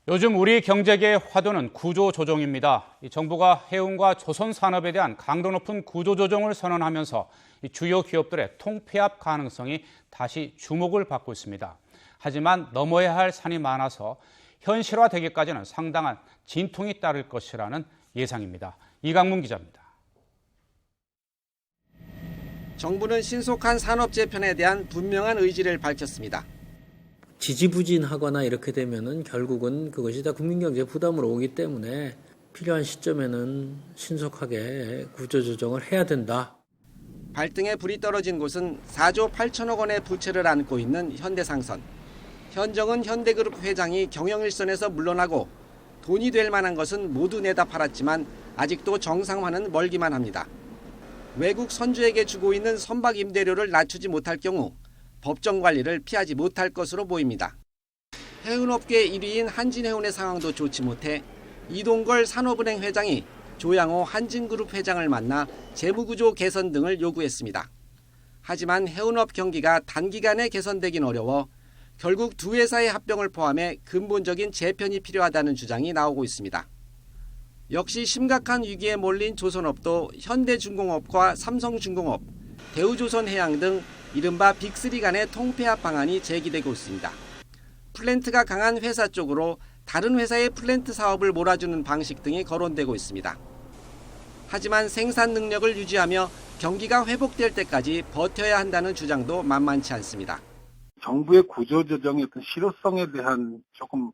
요즘 우리 경제계의 화두는 구조조정입니다. 정부가 해운과 조선산업에 대한 강도 높은 구조조정을 선언하면서 주요 기업들의 통폐합 가능성이 다시 주목을 받고 있습니다. 하지만 넘어야 할 산이 많아서 현실화되기까지는 상당한 진통이 따를 것이라는 예상입니다. 이강문 기자입니다. 정부는 신속한 산업 재편에 대한 분명한 의지를 밝혔습니다. 지지부진하거나 이렇게 되면은 결국은 그것이 다 국민경제에 부담으로 오기 때문에 필요한 시점에는 신속하게 구조조정을 해야 된다. 발등에 불이 떨어진 곳은 4조 8천억 원의 부채를 안고 있는 현대상선. 현정은 현대그룹 회장이 경영일선에서 물러나고 돈이 될 만한 것은 모두 내다 팔았지만 아직도 정상화는 멀기만 합니다. 외국 선주에게 주고 있는 선박 임대료를 낮추지 못할 경우 법정 관리를 피하지 못할 것으로 보입니다. 해운업계 1위인 한진해운의 상황도 좋지 못해 이동걸 산업은행 회장이 조양호 한진그룹 회장을 만나 재무구조 개선 등을 요구했습니다. 하지만 해운업 경기가 단기간에 개선되긴 어려워 결국 두 회사의 합병을 포함해 근본적인 재편이 필요하다는 주장이 나오고 있습니다. 역시 심각한 위기에 몰린 조선업도 현대중공업과 삼성중공업, 대우조선해양 등 이른바 빅3 간의 통폐합 방안이 제기되고 있습니다. 플랜트가 강한 회사 쪽으로 다른 회사의 플랜트 사업을 몰아주는 방식 등이 거론되고 있습니다. 하지만 생산 능력을 유지하며 경기가 회복될 때까지 버텨야 한다는 주장도 만만치 않습니다. 정부의 구조조정의 어떤 실효성에 대한 조금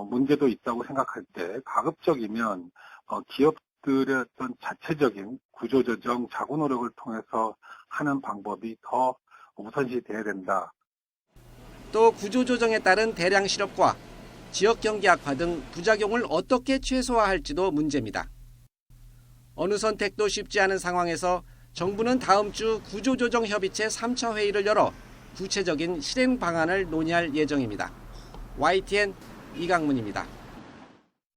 문제도 있다고 생각할 때 가급적이면 기업들의 어떤 자체적인 구조조정, 자구 노력을 통해서 하는 방법이 더 우선시 돼야 된다. 또 구조조정에 따른 대량 실업과 지역 경기 악화 등 부작용을 어떻게 최소화할지도 문제입니다. 어느 선택도 쉽지 않은 상황에서 정부는 다음 주 구조조정협의체 3차 회의를 열어 구체적인 실행 방안을 논의할 예정입니다. YTN 이강문입니다.